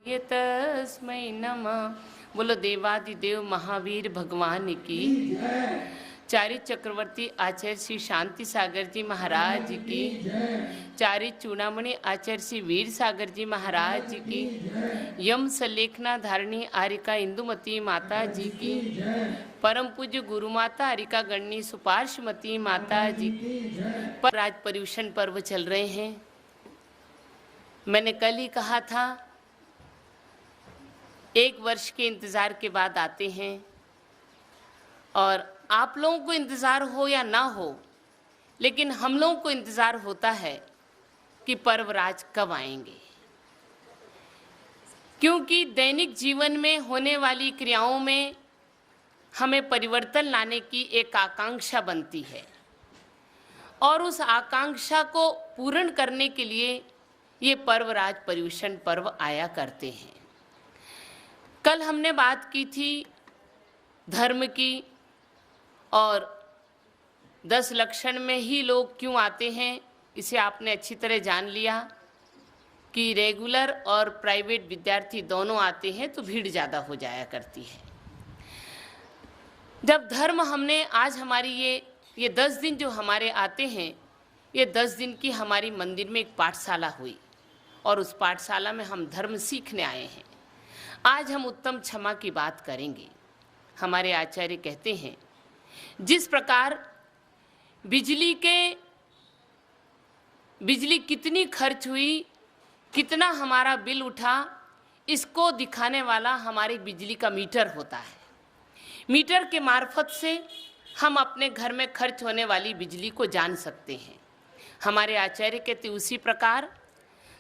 ये तस्मै नमः। बोलो देवादिदेव महावीर भगवान की। चारी चक्रवर्ती आचार्य श्री शांति सागर जी महाराज की। चारी चूड़ामणि आचार्य श्री वीर सागर जी महाराज की। यम सलेखना धारणी आरिका इंदुमती माता जी की। परम पूज्य गुरु माता आरिका गणनी सुपार्श्वमती माता जी की। पर आज पर्युषण पर्व चल रहे हैं। मैंने कल ही कहा था, एक वर्ष के इंतज़ार के बाद आते हैं, और आप लोगों को इंतज़ार हो या ना हो, लेकिन हम लोगों को इंतज़ार होता है कि पर्वराज कब आएंगे। क्योंकि दैनिक जीवन में होने वाली क्रियाओं में हमें परिवर्तन लाने की एक आकांक्षा बनती है, और उस आकांक्षा को पूर्ण करने के लिए ये पर्वराज पर्युषण पर्व आया करते हैं। कल हमने बात की थी धर्म की, और 10 लक्षण में ही लोग क्यों आते हैं इसे आपने अच्छी तरह जान लिया कि रेगुलर और प्राइवेट विद्यार्थी दोनों आते हैं तो भीड़ ज़्यादा हो जाया करती है। जब धर्म हमने आज हमारी ये 10 दिन जो हमारे आते हैं, ये 10 दिन की हमारी मंदिर में एक पाठशाला हुई, और उस पाठशाला में हम धर्म सीखने आए हैं। आज हम उत्तम क्षमा की बात करेंगे। हमारे आचार्य कहते हैं, जिस प्रकार बिजली कितनी खर्च हुई, कितना हमारा बिल उठा, इसको दिखाने वाला हमारे बिजली का मीटर होता है। मीटर के मार्फत से हम अपने घर में खर्च होने वाली बिजली को जान सकते हैं। हमारे आचार्य कहते उसी प्रकार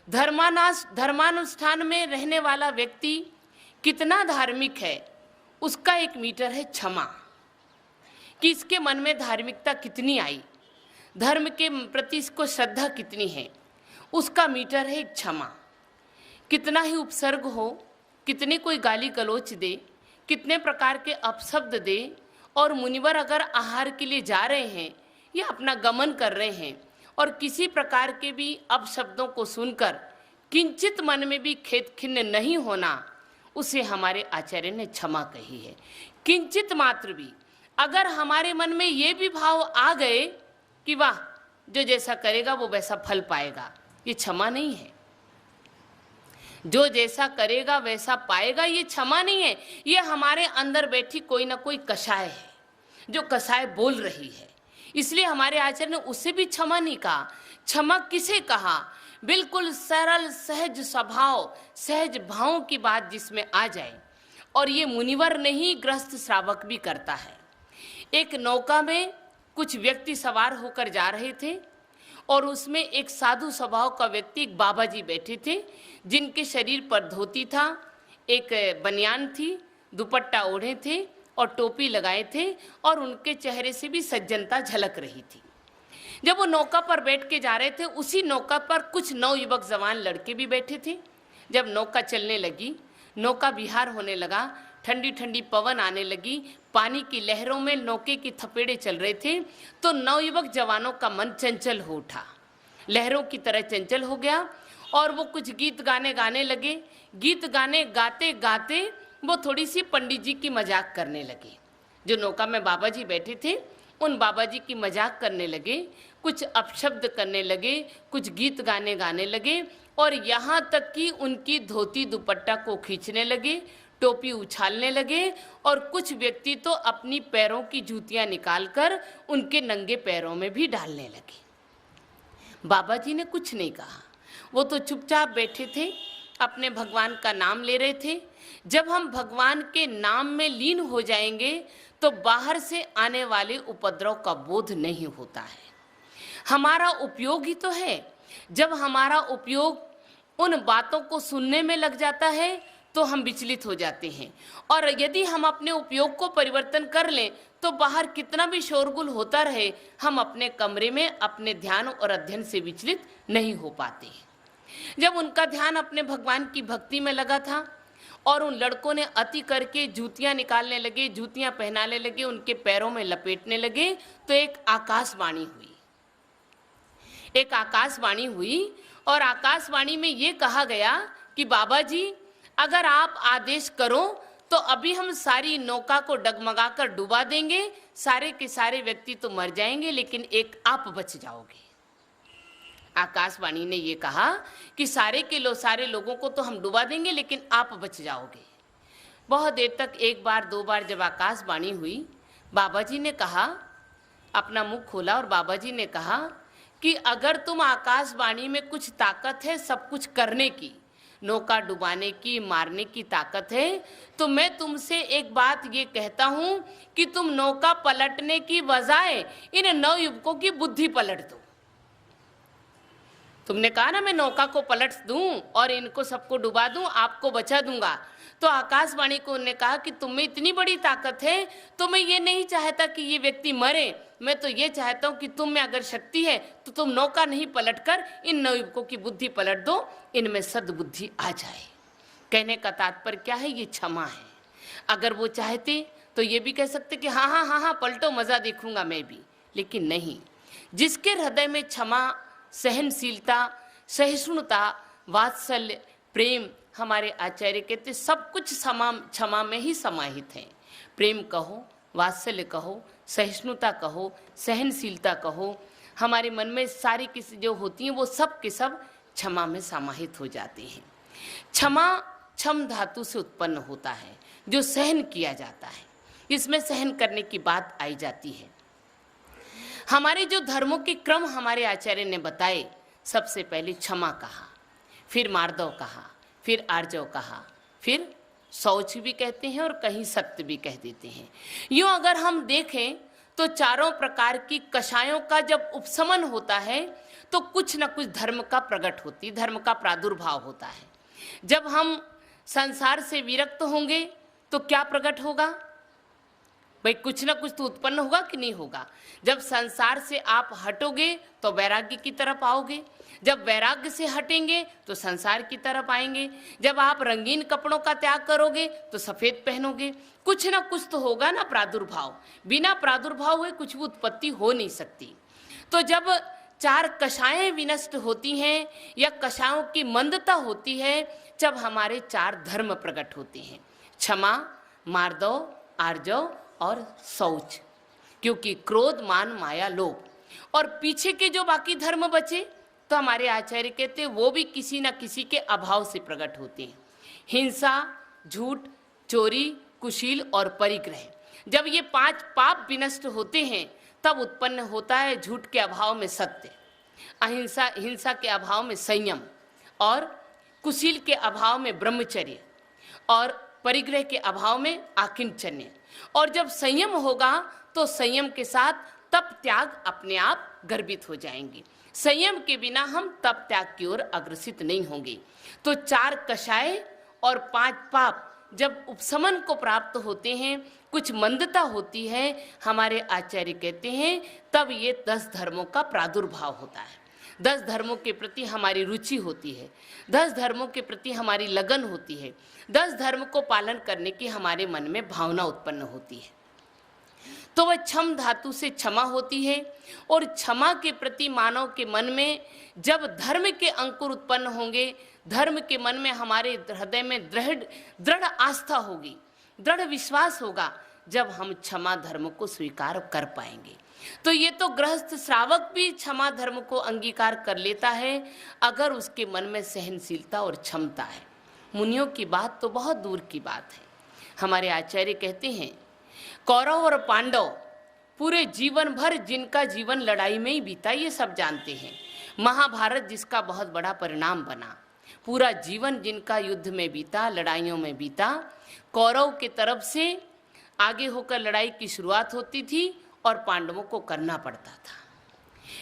धर्मानुष्ठान में रहने वाला व्यक्ति कितना धार्मिक है, उसका एक मीटर है क्षमा, कि इसके मन में धार्मिकता कितनी आई, धर्म के प्रति इसको श्रद्धा कितनी है, उसका मीटर है क्षमा। कितना ही उपसर्ग हो, कितने कोई गाली गलोच दे, कितने प्रकार के अपशब्द दे, और मुनिवर अगर आहार के लिए जा रहे हैं या अपना गमन कर रहे हैं, और किसी प्रकार के भी अपशब्दों को सुनकर किंचित मन में भी खेद खिन्न नहीं होना, उसे हमारे आचार्य ने क्षमा कही है। किंचित मात्र भी अगर हमारे मन में ये भी भाव आ गए कि वाह, जो जैसा करेगा वो वैसा फल पाएगा, ये क्षमा नहीं है। जो जैसा करेगा वैसा पाएगा, ये क्षमा नहीं है। ये हमारे अंदर बैठी कोई ना कोई कषाय है, जो कषाय बोल रही है। इसलिए हमारे आचार्य ने उससे भी क्षमा नहीं कहा। क्षमा किसे कहा? बिल्कुल सरल सहज स्वभाव, सहज भाव की बात जिसमें आ जाए। और ये मुनिवर नहीं, गृहस्थ श्रावक भी करता है। एक नौका में कुछ व्यक्ति सवार होकर जा रहे थे, और उसमें एक साधु स्वभाव का व्यक्ति, एक बाबा जी बैठे थे, जिनके शरीर पर धोती था, एक बनियान थी, दुपट्टा ओढ़े थे और टोपी लगाए थे, और उनके चेहरे से भी सज्जनता झलक रही थी। जब वो नौका पर बैठ के जा रहे थे, उसी नौका पर कुछ नवयुवक जवान लड़के भी बैठे थे। जब नौका चलने लगी, नौका विहार होने लगा, ठंडी ठंडी पवन आने लगी, पानी की लहरों में नौके की थपेड़े चल रहे थे, तो नवयुवक जवानों का मन चंचल हो उठा, लहरों की तरह चंचल हो गया, और वो कुछ गीत गाने लगे। गीत गाने गाते गाते वो थोड़ी सी पंडित जी की मजाक करने लगे। जो नौका में बाबा जी बैठे थे, उन बाबा जी की मजाक करने लगे, कुछ अपशब्द करने लगे, कुछ गीत गाने लगे, और यहाँ तक कि उनकी धोती दुपट्टा को खींचने लगे, टोपी उछालने लगे, और कुछ व्यक्ति तो अपनी पैरों की जूतियाँ निकालकर उनके नंगे पैरों में भी डालने लगे। बाबा जी ने कुछ नहीं कहा, वो तो चुपचाप बैठे थे, अपने भगवान का नाम ले रहे थे। जब हम भगवान के नाम में लीन हो जाएंगे तो बाहर से आने वाले उपद्रव का बोध नहीं होता है। हमारा उपयोग ही तो है। जब हमारा उपयोग उन बातों को सुनने में लग जाता है तो हम विचलित हो जाते हैं, और यदि हम अपने उपयोग को परिवर्तन कर लें तो बाहर कितना भी शोरगुल होता रहे, हम अपने कमरे में अपने ध्यान और अध्ययन से विचलित नहीं हो पाते। जब उनका ध्यान अपने भगवान की भक्ति में लगा था, और उन लड़कों ने अति करके जूतियां निकालने लगे, जूतियां पहनाने लगे, उनके पैरों में लपेटने लगे, तो एक आकाशवाणी हुई, और आकाशवाणी में ये कहा गया कि बाबा जी, अगर आप आदेश करो तो अभी हम सारी नौका को डगमगाकर डुबा देंगे, सारे के सारे व्यक्ति तो मर जाएंगे, लेकिन एक आप बच जाओगे। आकाशवाणी ने ये कहा कि सारे लोगों को तो हम डुबा देंगे, लेकिन आप बच जाओगे। बहुत देर तक एक बार दो बार जब आकाशवाणी हुई, बाबा जी ने कहा, अपना मुख खोला और बाबा जी ने कहा कि अगर तुम आकाशवाणी में कुछ ताकत है सब कुछ करने की, नौका डुबाने की, मारने की ताकत है, तो मैं तुमसे एक बात ये कहता हूं कि तुम नौका पलटने की बजाय इन नवयुवकों की बुद्धि पलट दो। तुमने कहा ना मैं नौका को पलट दूं और इनको सबको डुबा दूं, आपको बचा दूंगा। तो आकाशवाणी को उन्होंने कहा कि तुम में इतनी बड़ी ताकत है तो मैं ये नहीं चाहता कि ये व्यक्ति मरे, मैं तो ये चाहता हूं कि तुम में अगर शक्ति है तो तुम नौका नहीं पलटकर इन नवयुवकों की बुद्धि पलट दो, इनमें सद्बुद्धि आ जाए। कहने का तात्पर्य क्या है? ये क्षमा है। अगर वो चाहते तो ये भी कह सकते कि हाँ हाँ हाँ हाँ पलटो, मजा देखूंगा मैं भी, लेकिन नहीं। जिसके हृदय में क्षमा, सहनशीलता, सहिष्णुता, वात्सल्य, प्रेम, हमारे आचार्य कहते सब कुछ क्षमा में ही समाहित है। प्रेम कहो, वात्सल्य कहो, सहिष्णुता कहो, सहनशीलता कहो, हमारे मन में सारी किसी जो होती हैं वो सब के सब क्षमा में समाहित हो जाते हैं। क्षमा क्षम धातु से उत्पन्न होता है, जो सहन किया जाता है। इसमें सहन करने की बात आई जाती है। हमारे जो धर्मों के क्रम हमारे आचार्य ने बताए, सबसे पहले क्षमा कहा, फिर मार्दव कहा, फिर आर्जव कहा, फिर शौच भी कहते हैं और कहीं सत्य भी कह देते हैं। यूँ अगर हम देखें तो चारों प्रकार की कषायों का जब उपशमन होता है तो कुछ न कुछ धर्म का प्रकट होती, धर्म का प्रादुर्भाव होता है। जब हम संसार से विरक्त होंगे तो क्या प्रकट होगा? भाई कुछ ना कुछ तो उत्पन्न होगा कि नहीं होगा। जब संसार से आप हटोगे तो वैराग्य की तरफ आओगे, जब वैराग्य से हटेंगे तो संसार की तरफ आएंगे, जब आप रंगीन कपड़ों का त्याग करोगे तो सफ़ेद पहनोगे। कुछ ना कुछ तो होगा ना प्रादुर्भाव, बिना प्रादुर्भाव हुए कुछ भी उत्पत्ति हो नहीं सकती। तो जब चार कषायें विनष्ट होती हैं या कषायों की मंदता होती है, जब हमारे चार धर्म प्रकट होते हैं, क्षमा, मार्दव, आर्जव और शौच। क्योंकि क्रोध, मान, माया, लोभ और पीछे के जो बाकी धर्म बचे तो हमारे आचार्य कहते हैं वो भी किसी न किसी के अभाव से प्रकट होते हैं। हिंसा, झूठ, चोरी, कुशील और परिग्रह, जब ये पांच पाप विनष्ट होते हैं तब उत्पन्न होता है झूठ के अभाव में सत्य, अहिंसा, हिंसा के अभाव में संयम और कुशील के अभाव में ब्रह्मचर्य और परिग्रह के अभाव में आकिंचन्य। और जब संयम होगा तो संयम के साथ तप त्याग अपने आप गर्भित हो जाएंगे। संयम के बिना हम तप त्याग की ओर अग्रसित नहीं होंगे। तो चार कषाय और पांच पाप जब उपशमन को प्राप्त होते हैं, कुछ मंदता होती है, हमारे आचार्य कहते हैं तब ये 10 धर्मों का प्रादुर्भाव होता है। 10 धर्मों के प्रति हमारी रुचि होती है, 10 धर्मों के प्रति हमारी लगन होती है, 10 धर्म को पालन करने की हमारे मन में भावना उत्पन्न होती है। तो वह क्षम धातु से क्षमा होती है। और क्षमा के प्रति मानव के मन में जब धर्म के अंकुर उत्पन्न होंगे, धर्म के मन में हमारे हृदय में दृढ़ आस्था होगी, दृढ़ विश्वास होगा, जब हम क्षमा धर्म को स्वीकार कर पाएंगे। तो ये तो गृहस्थ श्रावक भी क्षमा धर्म को अंगीकार कर लेता है अगर उसके मन में सहनशीलता और क्षमता है। मुनियों की बात तो बहुत दूर की बात है। हमारे आचार्य कहते हैं कौरव और पांडव पूरे जीवन भर जिनका जीवन लड़ाई में ही बीता, ये सब जानते हैं। महाभारत जिसका बहुत बड़ा परिणाम बना, पूरा जीवन जिनका युद्ध में बीता, लड़ाइयों में बीता। कौरव के तरफ से आगे होकर लड़ाई की शुरुआत होती थी और पांडवों को करना पड़ता था।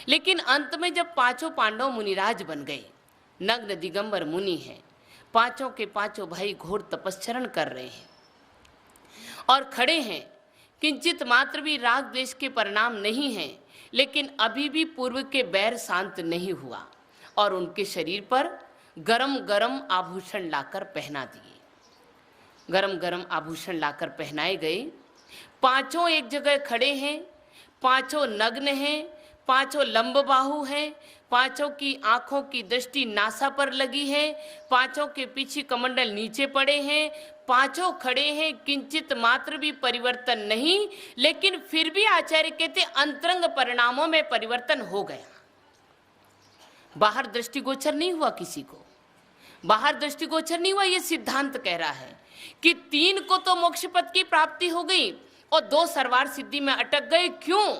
लेकिन अंत में जब पांचों पांडव मुनिराज बन गए, नग्न दिगंबर मुनि हैं, पांचों के पांचों भाई घोर तपस्चरण कर रहे हैं और खड़े हैं, किंचित मात्र भी राग द्वेष के परिणाम नहीं हैं, लेकिन अभी भी पूर्व के बैर शांत नहीं हुआ और उनके शरीर पर गरम गरम आभूषण लाकर पहना दिए। गरम गरम आभूषण लाकर पहनाए गए। पांचों एक जगह खड़े हैं, पांचों नग्न हैं, पांचों लंब बाहु हैं, पांचों की आंखों की दृष्टि नासा पर लगी है, पांचों के पीछे कमंडल नीचे पड़े हैं, पांचों खड़े हैं, किंचित मात्र भी परिवर्तन नहीं। लेकिन फिर भी आचार्य कहते अंतरंग परिणामों में परिवर्तन हो गया। बाहर दृष्टिगोचर नहीं हुआ, किसी को बाहर दृष्टिगोचर नहीं हुआ। ये सिद्धांत कह रहा है कि 3 को तो मोक्ष पद की प्राप्ति हो गई और 2 सर्वार सिद्धि में अटक गए। क्यों?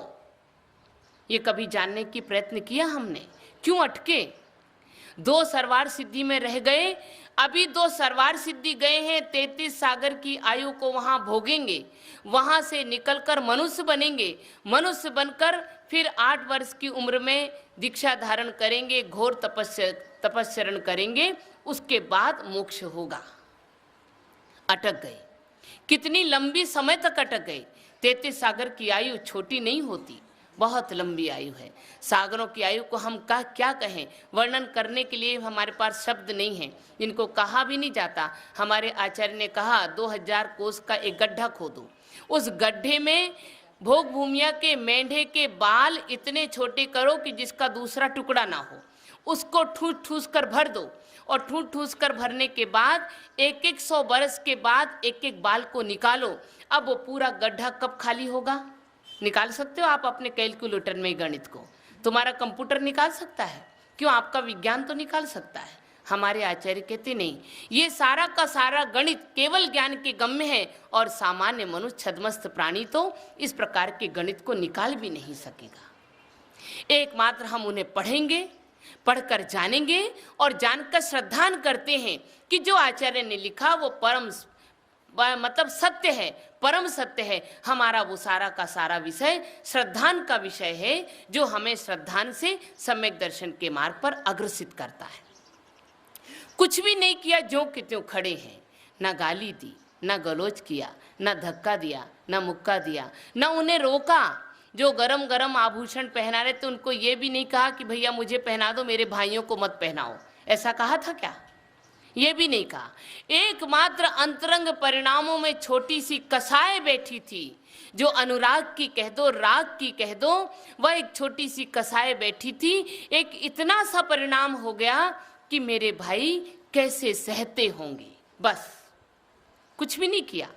ये कभी जानने की प्रयत्न किया हमने? क्यों अटके? 2 सर्वार सिद्धि में रह गए। अभी 2 सर्वार सिद्धि गए हैं, 33 सागर की आयु को वहां भोगेंगे, वहां से निकलकर मनुष्य बनेंगे। मनुष्य बनकर फिर 8 वर्ष की उम्र में दीक्षा धारण करेंगे, घोर तपस्चरण करेंगे, उसके बाद मोक्ष होगा। अटक गए। कितनी लंबी समय तक अटक गए। 33 सागर की आयु छोटी नहीं होती, बहुत लंबी आयु है। सागरों की आयु को हम क्या कहें, वर्णन करने के लिए हमारे पास शब्द नहीं है, इनको कहा भी नहीं जाता। हमारे आचार्य ने कहा 2000 कोस का एक गड्ढा खोदो, उस गड्ढे में भोग भूमिया के मेंढे के बाल इतने छोटे करो कि जिसका दूसरा टुकड़ा ना हो, उसको ठूस ठूस कर भर दो, और ठूस ठूस कर भरने के बाद 100 बरस के बाद एक एक बाल को निकालो। अब वो पूरा गड्ढा कब खाली होगा? निकाल सकते हो आप अपने कैलकुलेटर में गणित को? तुम्हारा कंप्यूटर निकाल सकता है? क्यों, आपका विज्ञान तो निकाल सकता है। हमारे आचार्य कहते नहीं, ये सारा का सारा गणित केवल ज्ञान के गम्य है, और सामान्य मनुष्य छद्मस्त प्राणी तो इस प्रकार के गणित को निकाल भी नहीं सकेगा। एकमात्र हम उन्हें पढ़ेंगे, पढ़कर जानेंगे, और जानकर श्रद्धान करते हैं कि जो आचार्य ने लिखा वो परम मतलब सत्य है, परम सत्य है। हमारा वो सारा का सारा विषय श्रद्धान का विषय है, जो हमें श्रद्धान से सम्यक दर्शन के मार्ग पर अग्रसित करता है। कुछ भी नहीं किया, जो कि त्यों खड़े हैं। ना गाली दी, ना गलोच किया, ना धक्का दिया, ना मुक्का दिया, ना उन्हें रोका। जो गरम गरम आभूषण पहना रहे थे उनको ये भी नहीं कहा कि भैया मुझे पहना दो, मेरे भाइयों को मत पहनाओ। ऐसा कहा था क्या? ये भी नहीं कहा। एकमात्र अंतरंग परिणामों में छोटी सी कसाय बैठी थी, जो अनुराग की कह दो, राग की कह दो, वह एक छोटी सी कसाय बैठी थी। एक इतना सा परिणाम हो गया कि मेरे भाई कैसे सहते होंगे। बस कुछ भी नहीं किया,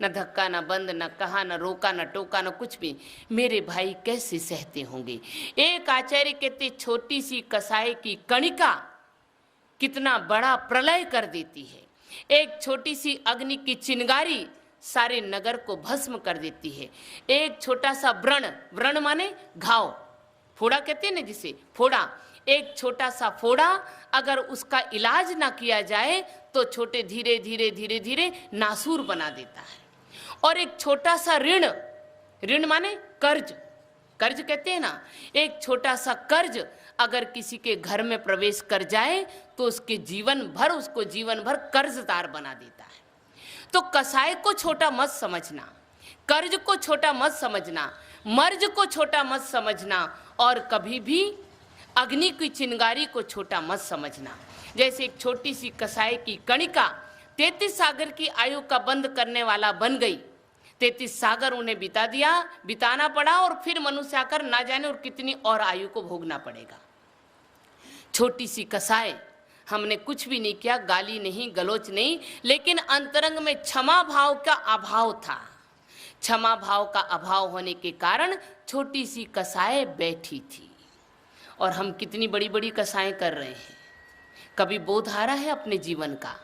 न धक्का, न बंद, न कहा, न रोका, न टोका, न कुछ भी। मेरे भाई कैसे सहते होंगे। एक आचार्य कहते छोटी सी कसाय की कणिका कितना बड़ा प्रलय कर देती है। एक छोटी सी अग्नि की चिंगारी सारे नगर को भस्म कर देती है। एक छोटा सा व्रण, व्रण माने घाव, फोड़ा कहते हैं ना जिसे, फोड़ा, एक छोटा सा फोड़ा अगर उसका इलाज ना किया जाए तो छोटे धीरे धीरे धीरे धीरे नासूर बना देता है। और एक छोटा सा ऋण, ऋण माने कर्ज, कर्ज कहते हैं ना, एक छोटा सा कर्ज अगर किसी के घर में प्रवेश कर जाए तो उसके जीवन भर, उसको जीवन भर कर्जदार बना देता है। तो कसाय को छोटा मत समझना, कर्ज को छोटा मत समझना, मर्ज को छोटा मत समझना, और कभी भी अग्नि की चिंगारी को छोटा मत समझना। जैसे एक छोटी सी कसाय की कणिका 33 सागर की आयु का बंद करने वाला बन गई। 33 सागर उन्हें बिताना पड़ा, और फिर मनुष्य आकर ना जाने और कितनी और आयु को भोगना पड़ेगा। छोटी सी कसाय, हमने कुछ भी नहीं किया, गाली नहीं, गलोच नहीं, लेकिन अंतरंग में क्षमा भाव का अभाव था। क्षमा भाव का अभाव होने के कारण छोटी सी कसाय बैठी थी। और हम कितनी बड़ी बड़ी कसाएं कर रहे हैं। कभी बोध आ रहा है अपने जीवन का,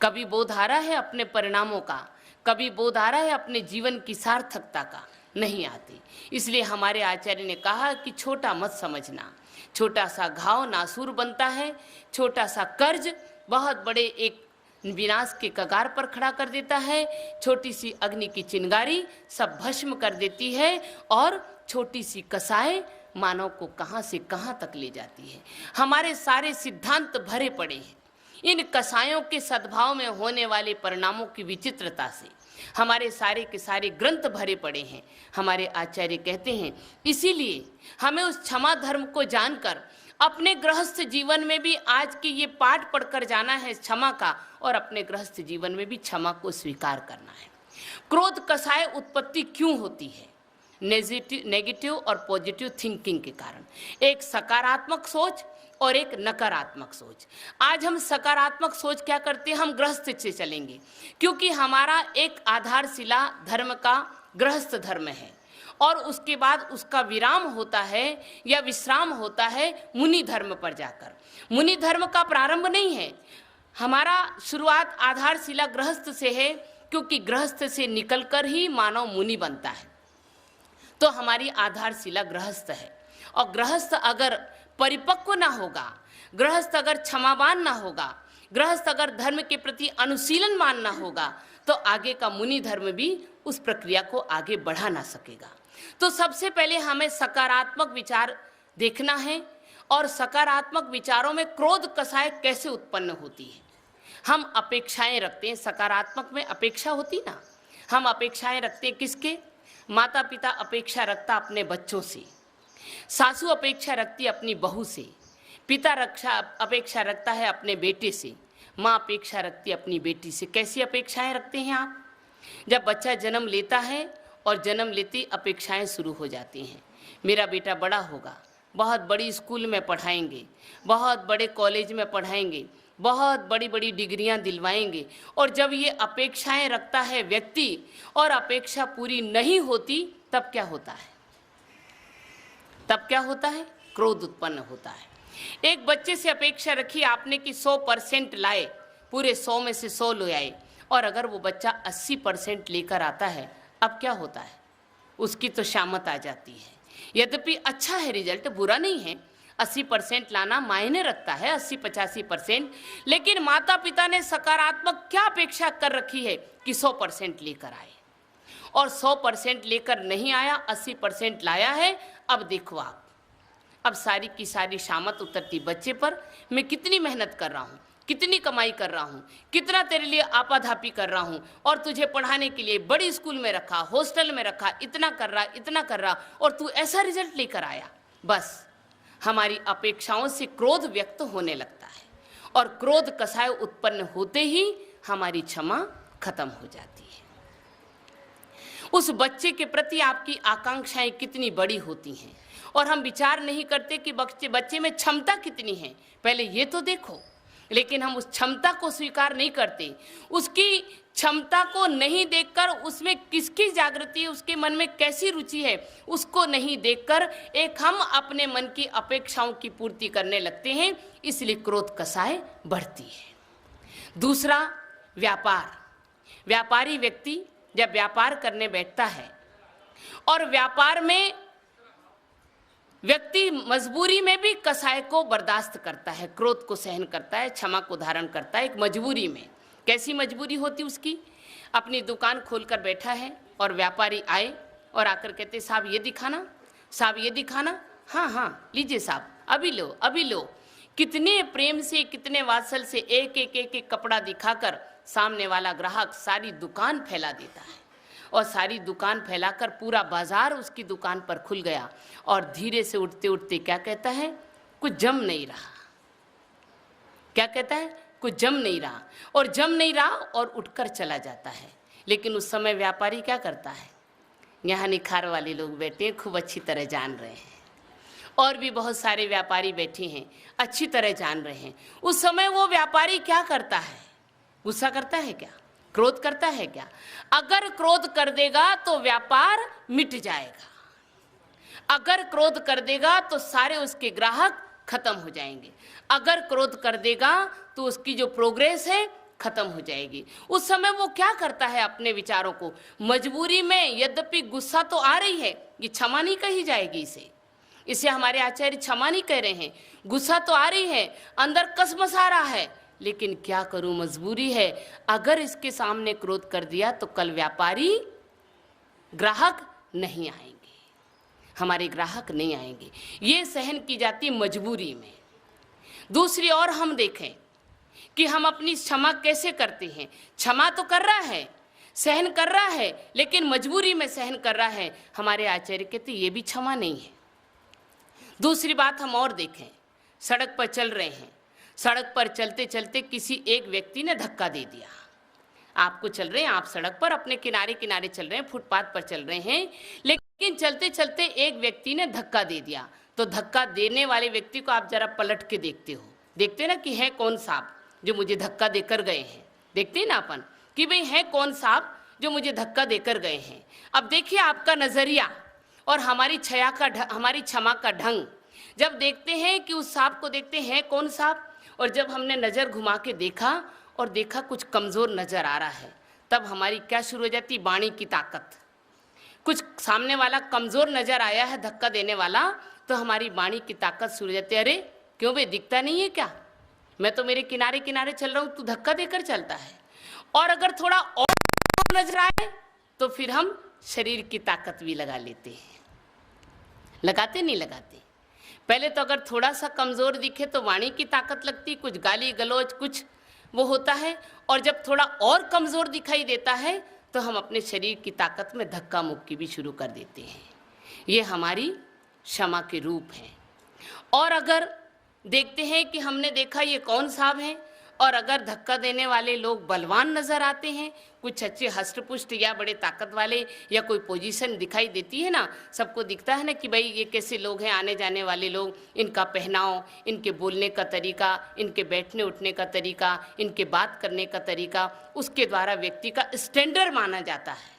कभी बोध आ रहा है अपने परिणामों का, कभी बोध आ रहा है अपने जीवन की सार्थकता का? नहीं आती। इसलिए हमारे आचार्य ने कहा कि छोटा मत समझना। छोटा सा घाव नासूर बनता है, छोटा सा कर्ज बहुत बड़े एक विनाश के कगार पर खड़ा कर देता है, छोटी सी अग्नि की चिंगारी सब भस्म कर देती है, और छोटी सी कसाय मानव को कहां से कहां तक ले जाती है। हमारे सारे सिद्धांत भरे पड़े हैं इन कसायों के सद्भाव में होने वाले परिणामों की विचित्रता से। हमारे सारे के सारे ग्रंथ भरे पड़े हैं। हमारे आचार्य कहते हैं इसीलिए हमें उस क्षमा धर्म को जानकर अपने गृहस्थ जीवन में भी आज की ये पाठ पढ़कर जाना है क्षमा का, और अपने गृहस्थ जीवन में भी क्षमा को स्वीकार करना है। क्रोध कसाय उत्पत्ति क्यों होती है? नेगेटिव और पॉजिटिव थिंकिंग के कारण। एक सकारात्मक सोच और एक नकारात्मक सोच। आज हम सकारात्मक सोच क्या करते हैं, हम गृहस्थ से चलेंगे, क्योंकि हमारा एक आधारशिला धर्म का गृहस्थ धर्म है, और उसके बाद उसका विराम होता है या विश्राम होता है मुनि धर्म पर जाकर। मुनि धर्म का प्रारंभ नहीं है, हमारा शुरुआत आधारशिला गृहस्थ से है, क्योंकि गृहस्थ से निकलकर ही मानव मुनि बनता है। तो हमारी आधारशिला गृहस्थ है, और गृहस्थ अगर परिपक्व ना होगा, गृहस्थ अगर क्षमावान ना होगा, गृहस्थ अगर धर्म के प्रति अनुशीलनवान ना होगा, तो आगे का मुनि धर्म भी उस प्रक्रिया को आगे बढ़ा ना सकेगा। तो सबसे पहले हमें सकारात्मक विचार देखना है, और सकारात्मक विचारों में क्रोध कसाय कैसे उत्पन्न होती है। हम अपेक्षाएं रखते हैं, सकारात्मक में अपेक्षा होती ना, हम अपेक्षाएं रखते हैं किसके? माता पिता अपेक्षा रखता अपने बच्चों से, सासू अपेक्षा रखती अपनी बहू से, पिता अपेक्षा रखता है अपने बेटे से, माँ अपेक्षा रखती अपनी बेटी से। कैसी अपेक्षाएं रखते हैं आप? जब बच्चा जन्म लेता है और जन्म लेती अपेक्षाएं शुरू हो जाती हैं। मेरा बेटा बड़ा होगा, बहुत बड़ी स्कूल में पढ़ाएंगे, बहुत बड़े कॉलेज में पढ़ाएंगे, बहुत बड़ी बड़ी डिग्रियां दिलवाएंगे। और जब ये अपेक्षाएं रखता है व्यक्ति और अपेक्षा पूरी नहीं होती, तब क्या होता है? तब क्या होता है? क्रोध उत्पन्न होता है। एक बच्चे से अपेक्षा रखी आपने कि 100% लाए, पूरे 100 में से 100 ले आए, और अगर वो बच्चा 80% लेकर आता है, अब क्या होता है? उसकी तो शामत आ जाती है। यद्यपि अच्छा है रिजल्ट, बुरा नहीं है, 80% लाना मायने रखता है, 80-85%, लेकिन माता पिता ने सकारात्मक क्या अपेक्षा कर रखी है कि 100% लेकर आए, और 100% लेकर नहीं आया, 80% लाया है। अब देखो आप, अब सारी की सारी शामत उतरती बच्चे पर। मैं कितनी मेहनत कर रहा हूँ, कितनी कमाई कर रहा हूँ, कितना तेरे लिए आपाधापी कर रहा हूँ, और तुझे पढ़ाने के लिए बड़ी स्कूल में रखा, हॉस्टल में रखा, इतना कर रहा, इतना कर रहा, और तू ऐसा रिजल्ट लेकर आया। बस हमारी अपेक्षाओं से क्रोध व्यक्त होने लगता है, और क्रोध कसाय उत्पन्न होते ही हमारी क्षमा खत्म हो जाती है। उस बच्चे के प्रति आपकी आकांक्षाएं कितनी बड़ी होती हैं, और हम विचार नहीं करते कि बच्चे में क्षमता कितनी है, पहले ये तो देखो। लेकिन हम उस क्षमता को स्वीकार नहीं करते, उसकी क्षमता को नहीं देखकर, उसमें किसकी जागृति है, उसके मन में कैसी रुचि है, उसको नहीं देखकर एक हम अपने मन की अपेक्षाओं की पूर्ति करने लगते हैं, इसलिए क्रोध कसाय बढ़ती है। दूसरा, व्यापार। व्यापारी व्यक्ति जब व्यापार करने बैठता है, और व्यापार में व्यक्ति मजबूरी में भी कसाय को बर्दाश्त करता है, क्रोध को सहन करता है, क्षमा को धारण करता है, एक मजबूरी में। कैसी मजबूरी होती उसकी? अपनी दुकान खोलकर बैठा है, और व्यापारी आए और आकर कहते, साहब ये दिखाना, साहब ये दिखाना, हाँ हाँ लीजिए साहब, अभी लो अभी लो। कितने प्रेम से, कितने वात्सल से एक एक एक एक कपड़ा दिखाकर सामने वाला ग्राहक सारी दुकान फैला देता है, और सारी दुकान फैलाकर पूरा बाजार उसकी दुकान पर खुल गया, और धीरे से उठते उठते क्या कहता है? कुछ जम नहीं रहा। क्या कहता है? कुछ जम नहीं रहा, और जम नहीं रहा, और उठकर चला जाता है। लेकिन उस समय व्यापारी क्या करता है? यहाँ निखार वाले लोग बैठे हैं, खूब अच्छी तरह जान रहे हैं, और भी बहुत सारे व्यापारी बैठे हैं, अच्छी तरह जान रहे हैं। उस समय वो व्यापारी क्या करता है? गुस्सा करता है क्या? क्रोध करता है क्या? अगर क्रोध कर देगा तो व्यापार मिट जाएगा, अगर क्रोध कर देगा तो सारे उसके ग्राहक खत्म हो जाएंगे, अगर क्रोध कर देगा तो उसकी जो प्रोग्रेस है खत्म हो जाएगी। उस समय वो क्या करता है? अपने विचारों को मजबूरी में, यद्यपि गुस्सा तो आ रही है, ये क्षमा नहीं कही जाएगी, इसे हमारे आचार्य क्षमा नहीं कह रहे हैं, गुस्सा तो आ रही है, अंदर कसमसा रहा है, लेकिन क्या करूं, मजबूरी है। अगर इसके सामने क्रोध कर दिया तो कल व्यापारी, ग्राहक नहीं आएंगे, हमारे ग्राहक नहीं आएंगे। ये सहन की जाती मजबूरी में। दूसरी ओर हम देखें कि हम अपनी क्षमा कैसे करते हैं। क्षमा तो कर रहा है, सहन कर रहा है, लेकिन मजबूरी में सहन कर रहा है। हमारे आचार्य कहते ये भी क्षमा नहीं है। दूसरी बात हम और देखें, सड़क पर चल रहे हैं, सड़क पर चलते चलते किसी एक व्यक्ति ने धक्का दे दिया। आपको चल रहे हैं, आप सड़क पर अपने किनारे किनारे चल रहे हैं, फुटपाथ पर चल रहे हैं, लेकिन लेकिन चलते चलते एक व्यक्ति ने धक्का दे दिया, तो धक्का देने वाले व्यक्ति को आप जरा पलट के देखते ना कि है कौन साहब जो मुझे धक्का देकर गए हैं। देखते हैं ना अपन कि भाई है कौन साहब जो मुझे धक्का देकर गए हैं। अब देखिए आपका नजरिया और हमारी क्षमा का ढंग, जब देखते हैं कि उस साहब को देखते हैं कौन साहब, और जब हमने नजर घुमा के देखा और देखा कुछ कमजोर नजर आ रहा है, तब हमारी क्या शुरू हो जाती, वाणी की ताकत। कुछ सामने वाला कमजोर नजर आया है धक्का देने वाला, तो हमारी वाणी की ताकत शुरू हो जाती है, अरे क्यों बे दिखता नहीं है क्या, मैं तो मेरे किनारे किनारे चल रहा हूं, तू धक्का देकर चलता है। और अगर थोड़ा और नजर आए तो फिर हम शरीर की ताकत भी लगा लेते हैं। लगाते नहीं लगाते? पहले तो अगर थोड़ा सा कमजोर दिखे तो वाणी की ताकत लगती, कुछ गाली गलौज कुछ वो होता है, और जब थोड़ा और कमजोर दिखाई देता है तो हम अपने शरीर की ताकत में धक्का मुक्की भी शुरू कर देते हैं। ये हमारी क्षमा के रूप हैं। और अगर देखते हैं कि हमने देखा ये कौन साहब हैं, और अगर धक्का देने वाले लोग बलवान नजर आते हैं, कुछ अच्छे हष्टपुष्ट या बड़े ताकत वाले, या कोई पोजीशन दिखाई देती है ना, सबको दिखता है ना कि भाई ये कैसे लोग हैं, आने जाने वाले लोग, इनका पहनाव, इनके बोलने का तरीका, इनके बैठने उठने का तरीका, इनके बात करने का तरीका, उसके द्वारा व्यक्ति का स्टैंडर्ड माना जाता है।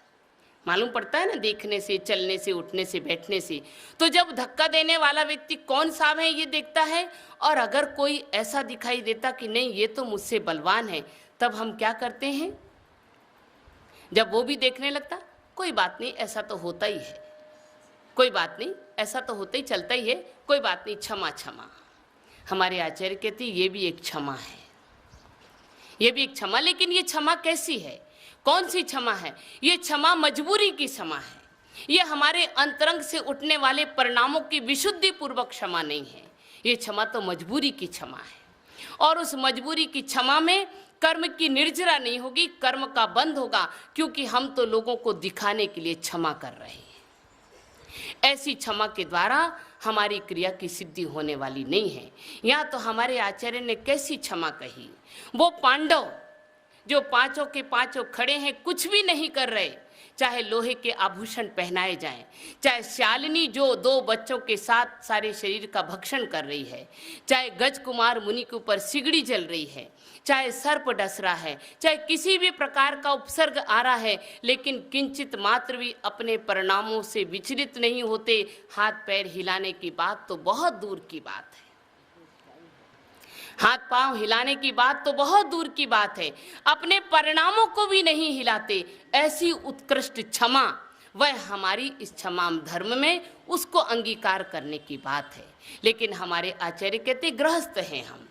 मालूम पड़ता है ना, देखने से, चलने से, उठने से, बैठने से। तो जब धक्का देने वाला व्यक्ति कौन साहब है ये देखता है, और अगर कोई ऐसा दिखाई देता कि नहीं ये तो मुझसे बलवान है, तब हम क्या करते हैं, जब वो भी देखने लगता, कोई बात नहीं ऐसा तो होता ही है, कोई बात नहीं ऐसा तो होता ही, चलता ही है, कोई बात नहीं, क्षमा क्षमा। हमारे आचार्य कहते ये भी एक क्षमा है, ये भी एक क्षमा। लेकिन ये क्षमा कैसी है, कौन सी क्षमा है? ये क्षमा मजबूरी की क्षमा है। ये हमारे अंतरंग से उठने वाले परिणामों की विशुद्धि पूर्वक क्षमा नहीं है, ये क्षमा तो मजबूरी की क्षमा है। और उस मजबूरी की क्षमा में कर्म की निर्जरा नहीं होगी, कर्म का बंध होगा, क्योंकि हम तो लोगों को दिखाने के लिए क्षमा कर रहे हैं। ऐसी क्षमा के द्वारा हमारी क्रिया की सिद्धि होने वाली नहीं है। यहाँ तो हमारे आचार्य ने कैसी क्षमा कही, वो पांडव जो पांचों के पांचों खड़े हैं, कुछ भी नहीं कर रहे, चाहे लोहे के आभूषण पहनाए जाएं, चाहे शालिनी जो 2 बच्चों के साथ सारे शरीर का भक्षण कर रही है, चाहे गज कुमार मुनि के ऊपर सिगड़ी जल रही है, चाहे सर्प डस रहा है, चाहे किसी भी प्रकार का उपसर्ग आ रहा है, लेकिन किंचित मात्र भी अपने परिणामों से विचलित नहीं होते। हाथ पैर हिलाने की बात तो बहुत दूर की बात है, हाथ पांव हिलाने की बात तो बहुत दूर की बात है, अपने परिणामों को भी नहीं हिलाते। ऐसी उत्कृष्ट क्षमा, वह हमारी इस क्षमा धर्म में उसको अंगीकार करने की बात है। लेकिन हमारे आचार्य कहते गृहस्थ हैं, हम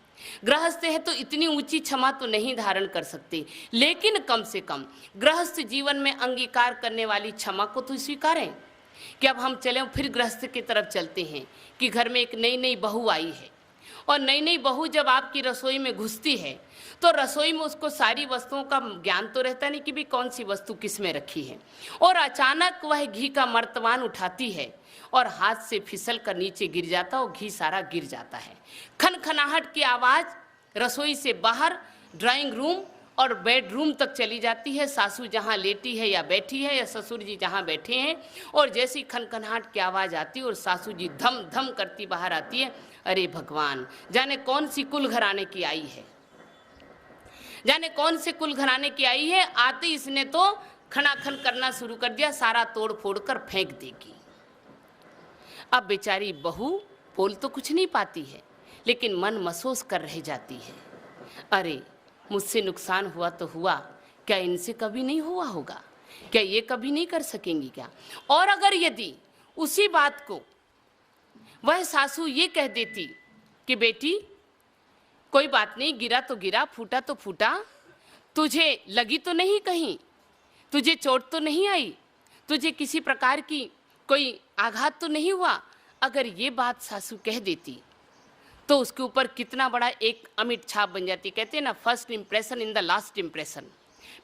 गृहस्थ हैं तो इतनी ऊंची क्षमा तो नहीं धारण कर सकते, लेकिन कम से कम गृहस्थ जीवन में अंगीकार करने वाली क्षमा को तो स्वीकारें। कि अब हम चलें फिर गृहस्थ की तरफ चलते हैं कि घर में एक नई नई बहू आई है, और नई नई बहू जब आपकी रसोई में घुसती है तो रसोई में उसको सारी वस्तुओं का ज्ञान तो रहता नहीं कि भी कौन सी वस्तु किस में रखी है, और अचानक वह घी का मर्तबान उठाती है और हाथ से फिसल कर नीचे गिर जाता है और घी सारा गिर जाता है। खनखनाहट की आवाज़ रसोई से बाहर ड्राइंग रूम और बेडरूम तक चली जाती है, सासू जहाँ लेटी है या बैठी है या ससुर जी जहाँ बैठे हैं, और जैसी खनखनाहट की आवाज़ आती है और सासू जी धम धम करती बाहर आती है, अरे भगवान जाने कौन सी कुल घराने की आई है, जाने कौन से कुल घराने की आई है, आते इसने तो खनाखन करना शुरू कर दिया, सारा तोड़ फोड़ कर फेंक देगी। अब बेचारी बहू बोल तो कुछ नहीं पाती है, लेकिन मन महसूस कर रह जाती है, अरे मुझसे नुकसान हुआ तो हुआ, क्या इनसे कभी नहीं हुआ होगा, क्या ये कभी नहीं कर सकेंगी क्या? और अगर यदि उसी बात को वह सासू ये कह देती कि बेटी कोई बात नहीं, गिरा तो गिरा, फूटा तो फूटा, तुझे लगी तो नहीं कहीं, तुझे चोट तो नहीं आई, तुझे किसी प्रकार की कोई आघात तो नहीं हुआ, अगर ये बात सासू कह देती तो उसके ऊपर कितना बड़ा एक अमिट छाप बन जाती। कहते हैं ना, first impression in the last impression.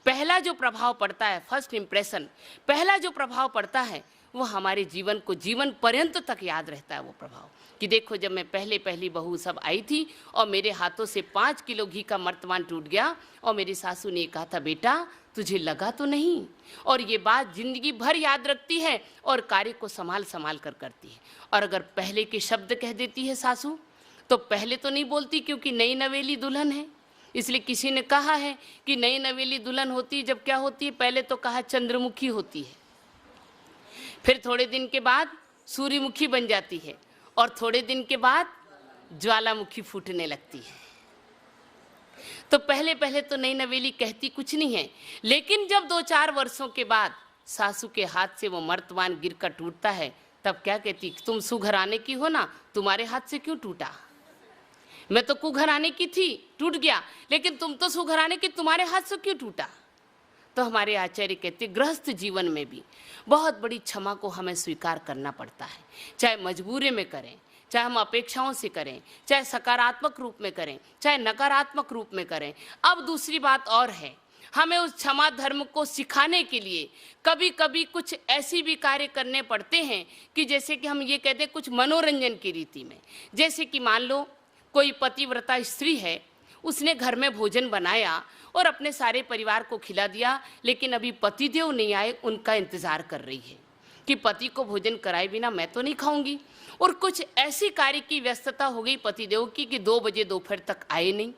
पहला जो प्रभाव पड़ता है, फर्स्ट इंप्रेशन, पहला जो प्रभाव पड़ता है वो हमारे जीवन को जीवन पर्यंत तक याद रहता है वो प्रभाव। कि देखो जब मैं पहली बहू सब आई थी और मेरे हाथों से 5 किलो घी का मर्तमान टूट गया और मेरी सासू ने कहा था बेटा तुझे लगा तो नहीं। और ये बात जिंदगी भर याद रखती है और कार्य को संभाल संभाल कर करती है। और अगर पहले के शब्द कह देती है सासू, तो पहले तो नहीं बोलती क्योंकि नई नवेली दुल्हन है, इसलिए किसी ने कहा है कि नई नवेली दुल्हन होती है जब क्या होती है, पहले तो कहा चंद्रमुखी होती है, फिर थोड़े दिन के बाद सूर्यमुखी बन जाती है और थोड़े दिन के बाद ज्वालामुखी फूटने लगती है। तो पहले पहले तो नई नवेली कहती कुछ नहीं है, लेकिन जब 2-4 वर्षों के बाद सासू के हाथ से वो मर्तमान गिरकर टूटता है, तब क्या कहती, तुम सुघराने की हो ना, तुम्हारे हाथ से क्यों टूटा? मैं तो कुघराने की थी, टूट गया, लेकिन तुम तो सुघराने की, तुम्हारे हाथ से क्यों टूटा? तो हमारे आचार्य कहते गृहस्थ जीवन में भी बहुत बड़ी क्षमा को हमें स्वीकार करना पड़ता है, चाहे मजबूरी में करें, चाहे हम अपेक्षाओं से करें, चाहे सकारात्मक रूप में करें, चाहे नकारात्मक रूप में करें। अब दूसरी बात और है, हमें उस क्षमा धर्म को सिखाने के लिए कभी कभी कुछ ऐसी भी कार्य करने पड़ते हैं कि जैसे कि हम ये कहते हैं कुछ मनोरंजन की रीति में। जैसे कि मान लो कोई पतिव्रता स्त्री है, उसने घर में भोजन बनाया और अपने सारे परिवार को खिला दिया, लेकिन अभी पतिदेव नहीं आए, उनका इंतजार कर रही है कि पति को भोजन कराए बिना मैं तो नहीं खाऊंगी। और कुछ ऐसी कार्य की व्यस्तता हो गई पतिदेव की कि 2 बजे दोपहर तक आए नहीं,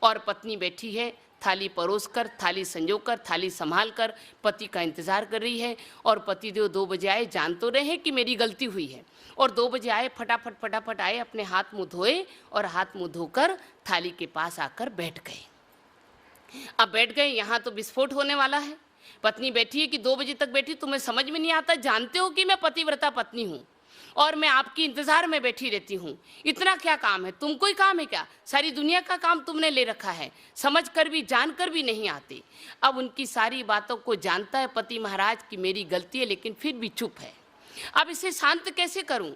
और पत्नी बैठी है थाली परोस कर, थाली संजो कर, थाली संभाल कर पति का इंतजार कर रही है। और पतिदेव 2 बजे आए, जान तो रहे हैं कि मेरी गलती हुई है, और 2 बजे आए, फटाफट आए, अपने हाथ मुंह धोए और हाथ मुंह धोकर थाली के पास आकर बैठ गए। अब बैठ गए, यहाँ तो विस्फोट होने वाला है। पत्नी बैठी है कि 2 बजे तक बैठी, तुम्हें समझ में नहीं आता, जानते हो कि मैं पतिव्रता पत्नी हूँ और मैं आपकी इंतजार में बैठी रहती हूँ, इतना क्या काम है, तुमको ही काम है क्या? सारी दुनिया का काम तुमने ले रखा है, समझ कर भी जान कर भी नहीं आते। अब उनकी सारी बातों को जानता है पति महाराज कि मेरी गलती है, लेकिन फिर भी चुप है। अब इसे शांत कैसे करूं?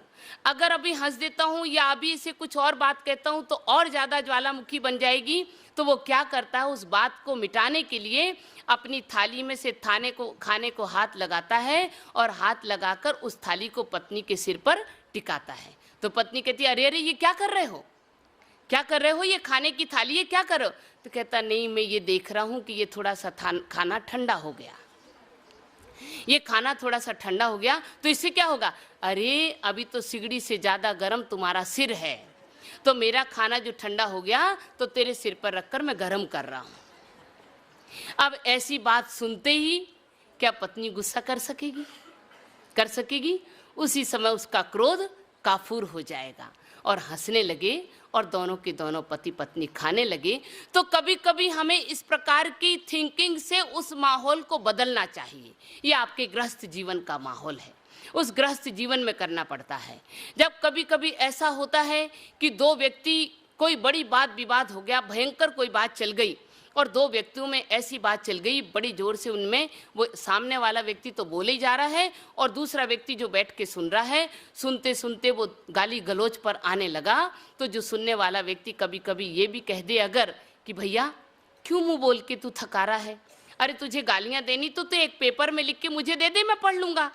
अगर अभी हंस देता हूं या अभी इसे कुछ और बात कहता हूं तो और ज्यादा ज्वालामुखी बन जाएगी। तो वो क्या करता है, उस बात को मिटाने के लिए अपनी थाली में से खाने को हाथ लगाता है और हाथ लगाकर उस थाली को पत्नी के सिर पर टिकाता है। तो पत्नी कहती है, अरे अरे ये क्या कर रहे हो, क्या कर रहे हो, ये खाने की थाली है, क्या कर रहे हो? तो कहता, नहीं मैं ये देख रहा हूं कि ये थोड़ा सा खाना ठंडा हो गया, ये खाना थोड़ा सा ठंडा हो गया तो इससे क्या होगा? अरे अभी तो सिगड़ी से ज्यादा गर्म तुम्हारा सिर है, तो मेरा खाना जो ठंडा हो गया तो तेरे सिर पर रखकर मैं गर्म कर रहा हूं। अब ऐसी बात सुनते ही क्या पत्नी गुस्सा कर सकेगी? कर सकेगी? उसी समय उसका क्रोध काफूर हो जाएगा और हंसने लगे और दोनों के दोनों पति पत्नी खाने लगे। तो कभी कभी हमें इस प्रकार की थिंकिंग से उस माहौल को बदलना चाहिए। ये आपके गृहस्थ जीवन का माहौल है, उस गृहस्थ जीवन में करना पड़ता है। जब कभी कभी ऐसा होता है कि 2 व्यक्ति, कोई बड़ी बात विवाद हो गया, भयंकर कोई बात चल गई और 2 व्यक्तियों में ऐसी बात चल गई बड़ी जोर से, उनमें वो सामने वाला व्यक्ति तो बोले ही जा रहा है और दूसरा व्यक्ति जो बैठ के सुन रहा है, सुनते सुनते वो गाली गलौज पर आने लगा। तो जो सुनने वाला व्यक्ति कभी कभी ये भी कह दे अगर कि भैया क्यों मुंह बोल के तू थका रहा है, अरे तुझे गालियां देनी तो तू एक पेपर में लिख के मुझे दे दे, मैं पढ़ लूंगा,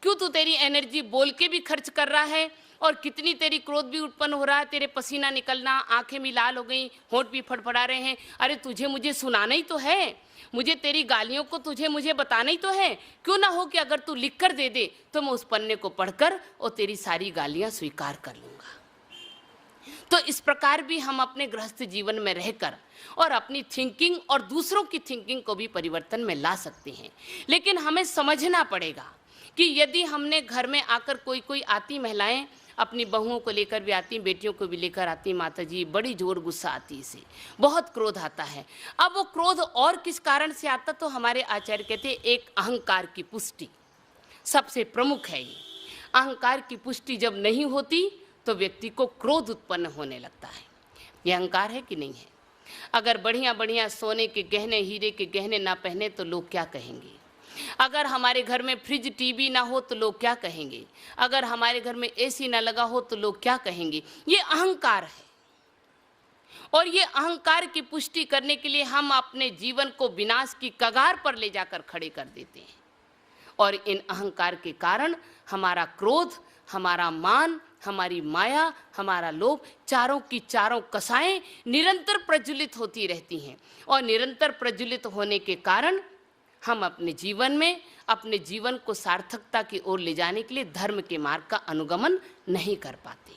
क्यों तू तेरी एनर्जी बोल के भी खर्च कर रहा है और कितनी तेरी क्रोध भी उत्पन्न हो रहा है, तेरे पसीना निकलना, आंखें भी लाल हो गई, होंठ भी फड़फड़ा रहे हैं, अरे तुझे मुझे सुनाना ही तो है, मुझे तेरी गालियों को तुझे मुझे बताना ही तो है, क्यों ना हो कि अगर तू लिख कर दे दे तो मैं उस पन्ने को पढ़कर और तेरी सारी गालियां स्वीकार कर लूंगा। तो इस प्रकार भी हम अपने गृहस्थ जीवन में रहकर और अपनी थिंकिंग और दूसरों की थिंकिंग को भी परिवर्तन में ला सकते हैं। लेकिन हमें समझना पड़ेगा कि यदि हमने घर में आकर कोई आती महिलाएं अपनी बहुओं को लेकर भी आती, बेटियों को भी लेकर आती, माता जी बड़ी जोर गुस्सा आती, इसे बहुत क्रोध आता है। अब वो क्रोध और किस कारण से आता, तो हमारे आचार्य कहते हैं एक अहंकार की पुष्टि सबसे प्रमुख है। ये अहंकार की पुष्टि जब नहीं होती तो व्यक्ति को क्रोध उत्पन्न होने लगता है। ये अहंकार है कि नहीं है? अगर बढ़िया बढ़िया सोने के गहने, हीरे के गहने ना पहने तो लोग क्या कहेंगे? अगर हमारे घर में फ्रिज, टीवी ना हो तो लोग क्या कहेंगे? अगर हमारे घर में एसी ना लगा हो तो लोग क्या कहेंगे? ये अहंकार है। और ये अहंकार की पुष्टि करने के लिए हम अपने जीवन को विनाश की कगार पर ले जाकर खड़े कर देते हैं। और इन अहंकार के कारण हमारा क्रोध, हमारा मान, हमारी माया, हमारा लोभ, चारों की चारों कसाएं निरंतर प्रज्वलित होती रहती हैं। और निरंतर प्रज्वलित होने के कारण हम अपने जीवन में अपने जीवन को सार्थकता की ओर ले जाने के लिए धर्म के मार्ग का अनुगमन नहीं कर पाते।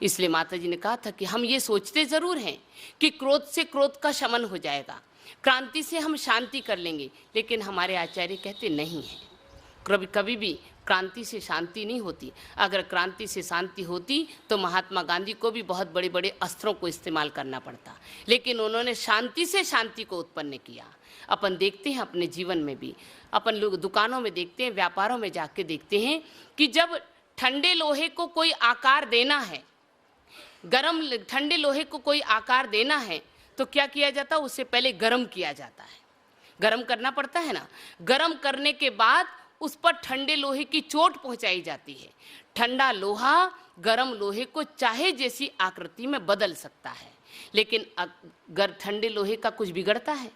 इसलिए माता जी ने कहा था कि हम ये सोचते ज़रूर हैं कि क्रोध से क्रोध का शमन हो जाएगा, क्रांति से हम शांति कर लेंगे, लेकिन हमारे आचार्य कहते नहीं है, कभी कभी भी क्रांति से शांति नहीं होती। अगर क्रांति से शांति होती तो महात्मा गांधी को भी बहुत बड़े बड़े अस्त्रों को इस्तेमाल करना पड़ता, लेकिन उन्होंने शांति से शांति को उत्पन्न किया। अपन देखते हैं अपने जीवन में भी, अपन लोग दुकानों में देखते हैं, व्यापारों में जाके देखते हैं कि जब ठंडे लोहे को कोई आकार देना है, गरम ठंडे लोहे को कोई आकार देना है तो क्या किया जाता है, उससे पहले गरम किया जाता है, गरम करना पड़ता है ना। गरम करने के बाद उस पर ठंडे लोहे की चोट पहुंचाई जाती है। ठंडा लोहा गरम लोहे को चाहे जैसी आकृति में बदल सकता है, लेकिन अगर ठंडे लोहे का कुछ बिगड़ता है,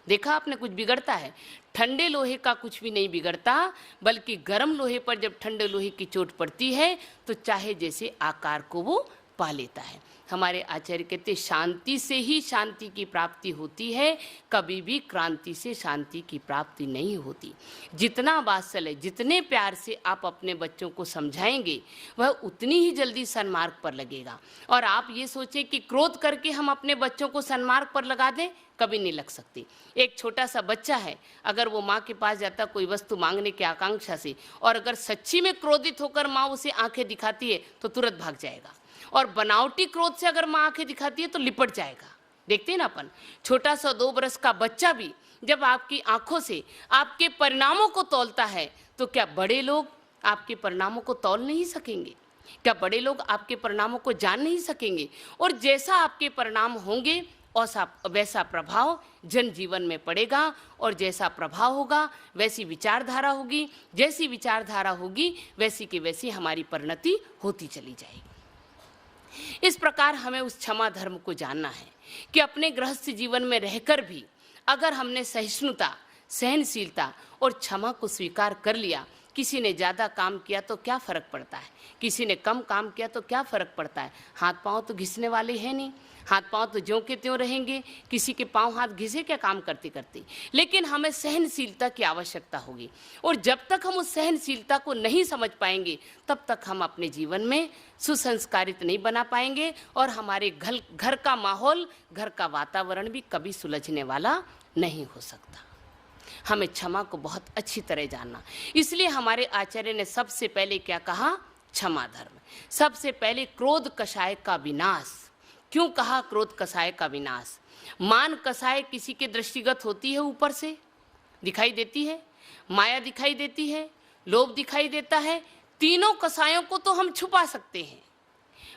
देखा आपने कुछ बिगड़ता है? ठंडे लोहे का कुछ भी नहीं बिगड़ता, बल्कि गरम लोहे पर जब ठंडे लोहे की चोट पड़ती है तो चाहे जैसे आकार को वो पा लेता है। हमारे आचार्य कहते शांति से ही शांति की प्राप्ति होती है, कभी भी क्रांति से शांति की प्राप्ति नहीं होती। जितना वात्सल्य, जितने प्यार से आप अपने बच्चों को समझाएंगे वह उतनी ही जल्दी सन्मार्ग पर लगेगा। और आप ये सोचें कि क्रोध करके हम अपने बच्चों को सन्मार्ग पर लगा दें, कभी नहीं लग सकती। एक छोटा सा बच्चा है, अगर वो माँ के पास जाता कोई वस्तु मांगने की आकांक्षा से, और अगर सच्ची में क्रोधित होकर माँ उसे आंखें दिखाती है तो तुरंत भाग जाएगा, और बनावटी क्रोध से अगर माँ आंखें दिखाती है तो लिपट जाएगा। देखते हैं ना अपन, छोटा सा 2 बरस का बच्चा भी जब आपकी आंखों से आपके परिणामों को तौलता है तो क्या बड़े लोग आपके परिणामों को तौल नहीं सकेंगे? क्या बड़े लोग आपके परिणामों को जान नहीं सकेंगे? और जैसा आपके परिणाम होंगे वैसा प्रभाव जनजीवन में पड़ेगा, और जैसा प्रभाव होगा वैसी विचारधारा होगी, जैसी विचारधारा होगी वैसी की वैसी हमारी परिणति होती चली जाएगी। इस प्रकार हमें उस क्षमा धर्म को जानना है कि अपने गृहस्थ जीवन में रहकर भी अगर हमने सहिष्णुता, सहनशीलता और क्षमा को स्वीकार कर लिया, किसी ने ज़्यादा काम किया तो क्या फ़र्क पड़ता है, किसी ने कम काम किया तो क्या फ़र्क पड़ता है। हाथ पांव तो घिसने वाले हैं नहीं, हाथ पांव तो ज्यों के त्यों रहेंगे, किसी के पांव हाथ घिसे क्या काम करते करते। लेकिन हमें सहनशीलता की आवश्यकता होगी, और जब तक हम उस सहनशीलता को नहीं समझ पाएंगे तब तक हम अपने जीवन में सुसंस्कारित नहीं बना पाएंगे, और हमारे घर का माहौल, घर का वातावरण भी कभी सुलझने वाला नहीं हो सकता। हमें क्षमा को बहुत अच्छी तरह जानना, इसलिए हमारे आचार्य ने सबसे पहले क्या कहा, क्षमा धर्म। सबसे पहले क्रोध कषाय का विनाश। क्यों कहा क्रोध कषाय का विनाश? मान कषाय किसी के दृष्टिगत होती है, ऊपर से दिखाई देती है, माया दिखाई देती है, लोभ दिखाई देता है। तीनों कषायों को तो हम छुपा सकते हैं,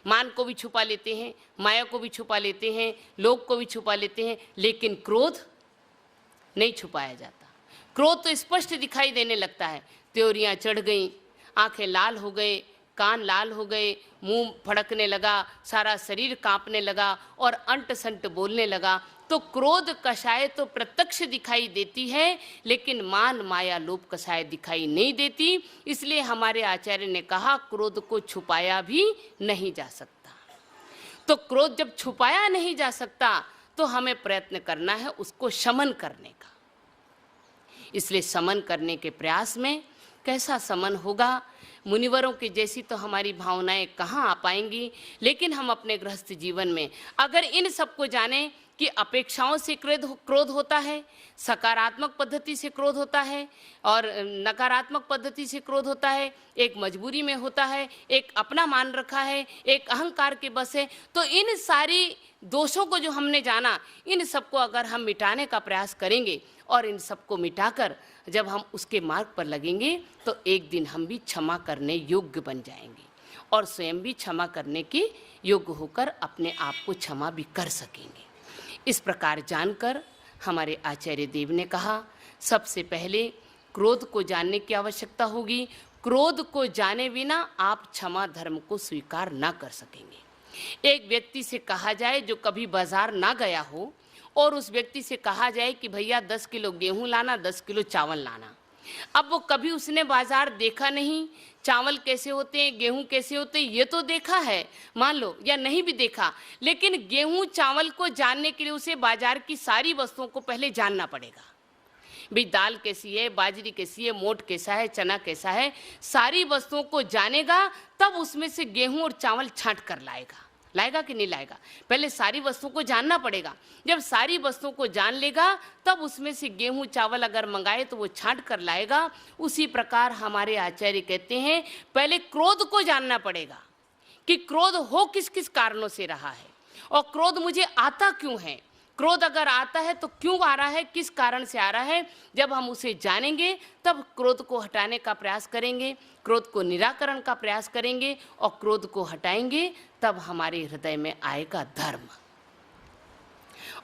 मान को भी छुपा लेते हैं, माया को भी छुपा लेते हैं, लोभ को भी छुपा लेते हैं, लेकिन क्रोध नहीं छुपाया जाता। क्रोध तो स्पष्ट दिखाई देने लगता है, त्योरियां चढ़ गई, आंखें लाल हो गए, कान लाल हो गए, मुंह फड़कने लगा, सारा शरीर कांपने लगा और अंट संट बोलने लगा। तो क्रोध कषाय तो प्रत्यक्ष दिखाई देती है, लेकिन मान माया लोभ कषाय दिखाई नहीं देती। इसलिए हमारे आचार्य ने कहा क्रोध को छुपाया भी नहीं जा सकता। तो क्रोध जब छुपाया नहीं जा सकता तो हमें प्रयत्न करना है उसको शमन करने का। इसलिए शमन करने के प्रयास में कैसा शमन होगा, मुनिवरों की जैसी तो हमारी भावनाएं कहाँ आ पाएंगी। लेकिन हम अपने गृहस्थ जीवन में अगर इन सबको जाने कि अपेक्षाओं से क्रोध होता है, सकारात्मक पद्धति से क्रोध होता है और नकारात्मक पद्धति से क्रोध होता है, एक मजबूरी में होता है, एक अपना मान रखा है, एक अहंकार के बस है, तो इन सारी दोषों को जो हमने जाना, इन सबको अगर हम मिटाने का प्रयास करेंगे और इन सबको मिटाकर जब हम उसके मार्ग पर लगेंगे तो एक दिन हम भी क्षमा करने योग्य बन जाएंगे और स्वयं भी क्षमा करने के योग्य होकर अपने आप को क्षमा भी कर सकेंगे। इस प्रकार जानकर हमारे आचार्य देव ने कहा सबसे पहले क्रोध को जानने की आवश्यकता होगी। क्रोध को जाने बिना आप क्षमा धर्म को स्वीकार ना कर सकेंगे। एक व्यक्ति से कहा जाए जो कभी बाजार ना गया हो और उस व्यक्ति से कहा जाए कि भैया 10 किलो गेहूं लाना, 10 किलो चावल लाना। अब वो कभी उसने बाजार देखा नहीं, चावल कैसे होते हैं, गेहूं कैसे होते हैं ये तो देखा है मान लो, या नहीं भी देखा, लेकिन गेहूं चावल को जानने के लिए उसे बाजार की सारी वस्तुओं को पहले जानना पड़ेगा। भी दाल कैसी है, बाजरी कैसी है, मोट कैसा है, चना कैसा है, सारी वस्तुओं को जानेगा तब उसमें से गेहूं और चावल छांट कर लाएगा। लाएगा कि नहीं लाएगा? पहले सारी वस्तुओं को जानना पड़ेगा। जब सारी वस्तुओं को जान लेगा तब उसमें से गेहूं चावल अगर मंगाए तो वो छांट कर लाएगा। उसी प्रकार हमारे आचार्य कहते हैं पहले क्रोध को जानना पड़ेगा कि क्रोध हो किस किस कारणों से रहा है और क्रोध मुझे आता क्यों है। क्रोध अगर आता है तो क्यों आ रहा है, किस कारण से आ रहा है। जब हम उसे जानेंगे तब क्रोध को हटाने का प्रयास करेंगे, क्रोध को निराकरण का प्रयास करेंगे और क्रोध को हटाएंगे तब हमारे हृदय में आएगा धर्म।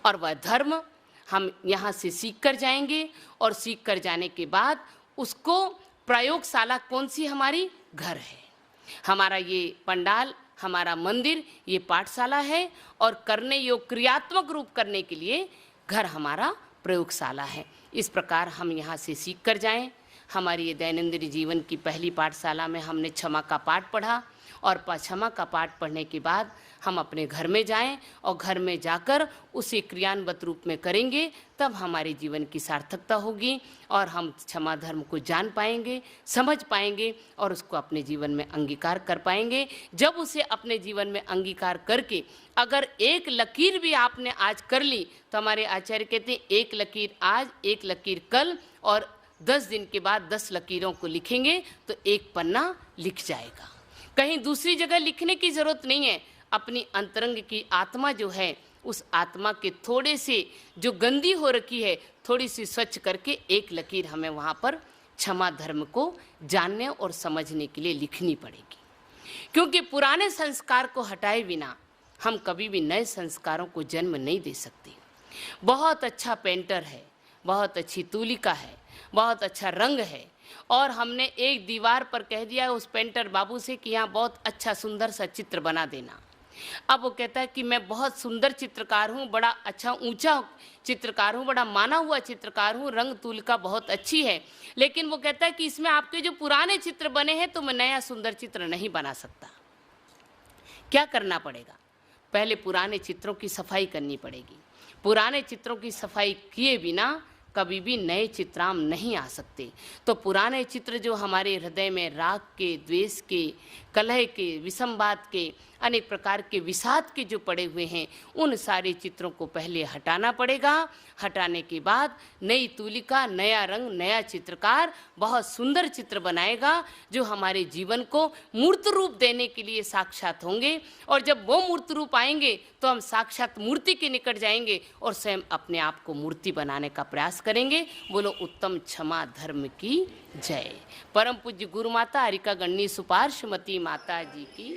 और वह धर्म हम यहाँ से सीख कर जाएंगे और सीख कर जाने के बाद उसको प्रयोगशाला कौन सी हमारी घर है। हमारा ये पंडाल, हमारा मंदिर, ये पाठशाला है और करने योग क्रियात्मक रूप करने के लिए घर हमारा प्रयोगशाला है। इस प्रकार हम यहाँ से सीख कर जाएं। हमारी ये दैनंदिन जीवन की पहली पाठशाला में हमने क्षमा का पाठ पढ़ा और क्षमा का पाठ पढ़ने के बाद हम अपने घर में जाएं और घर में जाकर उसे क्रियान्वित रूप में करेंगे तब हमारे जीवन की सार्थकता होगी और हम क्षमा धर्म को जान पाएंगे, समझ पाएंगे और उसको अपने जीवन में अंगीकार कर पाएंगे। जब उसे अपने जीवन में अंगीकार करके अगर एक लकीर भी आपने आज कर ली तो हमारे आचार्य कहते हैं एक लकीर आज, एक लकीर कल और 10 दिन के बाद 10 लकीरों को लिखेंगे तो एक पन्ना लिख जाएगा। कहीं दूसरी जगह लिखने की जरूरत नहीं है। अपनी अंतरंग की आत्मा जो है उस आत्मा के थोड़े से जो गंदी हो रखी है थोड़ी सी स्वच्छ करके एक लकीर हमें वहाँ पर क्षमा धर्म को जानने और समझने के लिए लिखनी पड़ेगी। क्योंकि पुराने संस्कार को हटाए बिना हम कभी भी नए संस्कारों को जन्म नहीं दे सकते। बहुत अच्छा पेंटर है, बहुत अच्छी तूलिका है, बहुत अच्छा रंग है और हमने एक दीवार पर कह दिया उस पेंटर बाबू से कि यहाँ बहुत अच्छा सुंदर सा चित्र बना देना। अब वो कहता है कि मैं बहुत सुंदर चित्रकार हूँ, बड़ा अच्छा ऊंचा चित्रकार हूँ, बड़ा माना हुआ चित्रकार हूँ, रंग तूलिका बहुत अच्छी है, लेकिन वो कहता है कि इसमें आपके जो पुराने चित्र बने हैं तो मैं नया सुंदर चित्र नहीं बना सकता। क्या करना पड़ेगा? पहले पुराने चित्रों की सफाई करनी पड़ेगी। पुराने चित्रों की सफाई किए बिना कभी भी नए चित्राम नहीं आ सकते। तो पुराने चित्र जो हमारे हृदय में राग के, द्वेष के, कलह के, विषमवाद के, अनेक प्रकार के विषाद के जो पड़े हुए हैं उन सारे चित्रों को पहले हटाना पड़ेगा। हटाने के बाद नई तूलिका, नया रंग, नया चित्रकार बहुत सुंदर चित्र बनाएगा जो हमारे जीवन को मूर्त रूप देने के लिए साक्षात होंगे। और जब वो मूर्त रूप आएंगे तो हम साक्षात मूर्ति के निकट जाएंगे और स्वयं अपने आप को मूर्ति बनाने का प्रयास करेंगे। बोलो उत्तम क्षमा धर्म की जय। परम पूज्य गुरु माता हरिका गणनी सुपार्श्वमती माता जी की